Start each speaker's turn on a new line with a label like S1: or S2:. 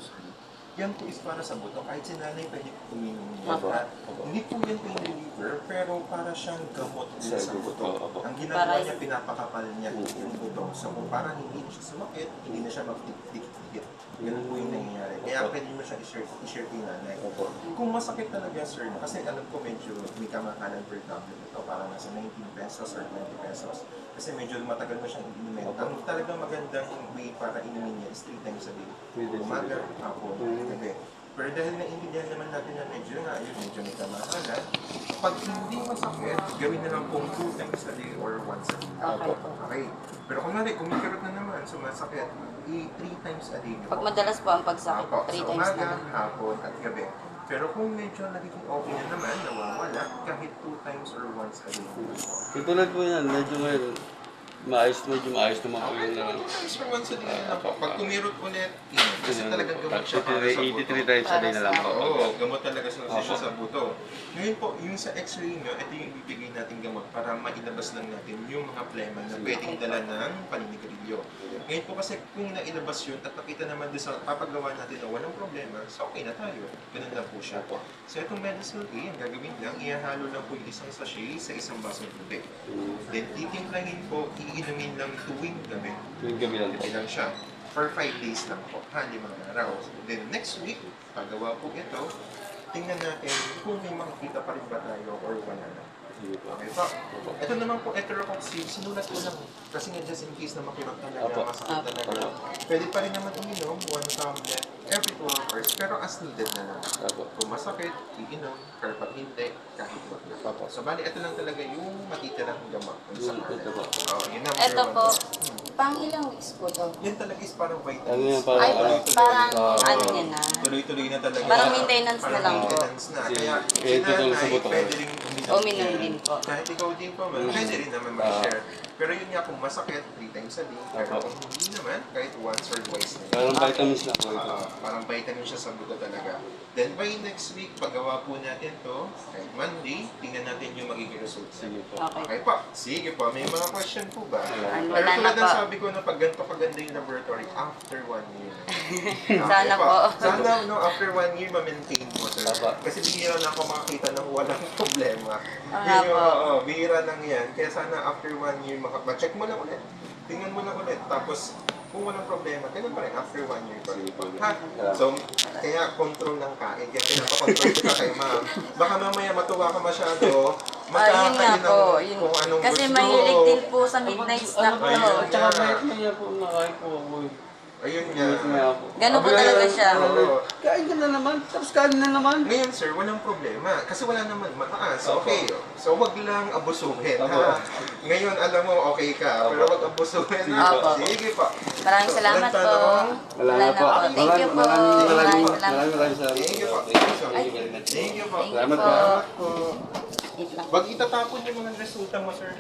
S1: sorry. Yan po is para sa buto. Kahit si nanay pwede po uminom niya.
S2: Opo.
S1: Hindi po yan pain reliever, pero para siyang gamot din sa buto.
S2: Opo.
S1: Ang ginagawa
S3: Para-
S1: niya, pinapakapal niya yung buto. So kung parang hindi na siya sumakit, hindi na siya magdikit-dikit. Ganun po yung nangyayari. Kaya pwede mo siya i-share kay nanay.
S2: Opo.
S1: Kung masakit talaga, sir, kasi alam ko medyo may kamakanan per tablet ito, parang nasa 19 pesos or 20 pesos. Kasi medyo matagal mo siyang inumin. Ang talagang magandang way para inumin niya is 3 times a day. Umaga, hapon, gabi. Pero dahil naiintindihan naman natin na medyo nga, yun, medyo may kamakanan, pag hindi masakit, gawin na lang pong 2 times a day or once a day.
S3: Okay.
S1: Okay. Pero kung nari, kumikirot na naman, sumasakit, 3 times a day.
S3: Pag madalas po ang pagsakit,
S1: Apo,
S3: 3
S1: sa
S3: times na
S1: umaga,
S3: lang.
S1: hapon, at gabi. Pero kung medyo nagiging okay na naman, nawawala, kahit 2 times or once a day.
S2: Katulad po yan, medyo ngayon, medyo maayos naman po yung
S1: Okay, 2 times or once a day na lang po. Pag kumirot ulit, kasi talagang gamot siya para sa buto.
S2: 83 times a day na lang po.
S1: Oo, gamot talaga siya sa buto. Ngayon po, yung sa x-ray nyo, ito yung ibibigay natin gamot para mailabas lang natin yung mga plema na pwedeng dala ng paninigarilyo. Ngayon po kasi kung nailabas yun at nakita naman doon sa papagawa natin na walang problema, so okay na tayo. Ganun lang po siya. So itong medicine A, ang gagawin lang, ihahalo lang po yung isang sachet sa isang basong tubig. Then titimplahin po, iinumin lang tuwing gabi.
S2: Yung gabi lang po.
S1: Hindi lang siya. For 5 days lang po, 5 araw. Then next week, pagawa po ito, tingnan natin kung may makikita pa rin ba tayo or wala na. Okay po. Ito naman po, Eterocoxib, sinulat ko lang. Kasi nga just in case na makirot talaga, masakit talaga. Pwede pa rin naman uminom, 1 tablet every 2 hours, pero as needed na lang. Kung masakit, iinom, pero pag hindi, kahit wag na. So bali, ito lang talaga yung matitirang gamot. Yun ang
S3: Ito
S1: number
S3: po,
S1: one.
S3: pang ilang weeks po to?
S1: Yan talaga is parang
S2: Ano yan,
S1: vitamins.
S2: parang-
S3: Ay, parang
S2: Ah,
S3: ano niya na.
S1: Tuloy-tuloy na talaga.
S3: Parang maintenance na
S1: Parang
S3: lang po.
S1: maintenance na. Kaya,
S2: Eh, tutulong sa buto.
S1: pwede rin
S3: Uminom din po.
S1: Kahit ikaw din po, pwede rin naman mag-share. Pero yun nga, kung masakit, 3 times a day. Pero kung hindi naman, kahit once or twice na.
S2: Parang vitamins na po ito.
S1: Parang vitamin siya sa buto talaga. Then by next week, paggawa po natin to, kahit Monday, tingnan natin yung magiging results.
S2: Sige po.
S3: Okay.
S1: Okay po. Sige po. May mga question po ba?
S3: Wala
S1: Pero
S3: na
S1: tulad ng
S3: po.
S1: sabi ko na pag ganito kaganda yung laboratory, after 1 year.
S3: Sana po.
S1: Sana no, after 1 year, ma-maintain mo, sir.
S2: Tama.
S1: Kasi bihira na ako makakita ng walang problema.
S3: Ah, po.
S1: Bihira lang yan. Kaya sana after 1 year, ma-check mo lang ulit. Tingnan mo lang ulit. Tapos, kung walang problema, kailan pa rin? After 1 year pa rin. Ha? So, kaya control ng kain. Kaya pinapakontrol kita kay ma'am. Baka mamaya matuwa ka masyado.
S3: Yun nga
S1: Magkakain
S3: po.
S1: ng
S3: Yun.
S1: kung anong
S3: Kasi
S1: gusto.
S3: mahilig din po sa midnight snack
S1: Ayun.
S3: to.
S2: Tsaka may niya po nakain po ako.
S1: Ayun nga.
S3: Ganun po talaga siya.
S1: Oo.
S2: Kain ka na naman, tapos kain na naman.
S1: Ngayon, sir, walang problema. Kasi wala naman mataas. Okay. So, wag lang abusuhin. Ha? Ngayon, alam mo, okay ka. Pero wag abusuhin. Ha?
S3: Opo.
S1: Sige pa.
S3: Maraming salamat po.
S2: Wala na po.
S3: Thank you po.
S2: Maraming
S3: Maraming salamat.
S2: salamat.
S1: Thank you po.
S2: Thank you very much.
S1: Thank you po.
S3: Thank you
S2: Salamat
S3: po.
S2: po.
S3: Wait lang.
S1: Wag itatapon yung mga resulta mo, sir.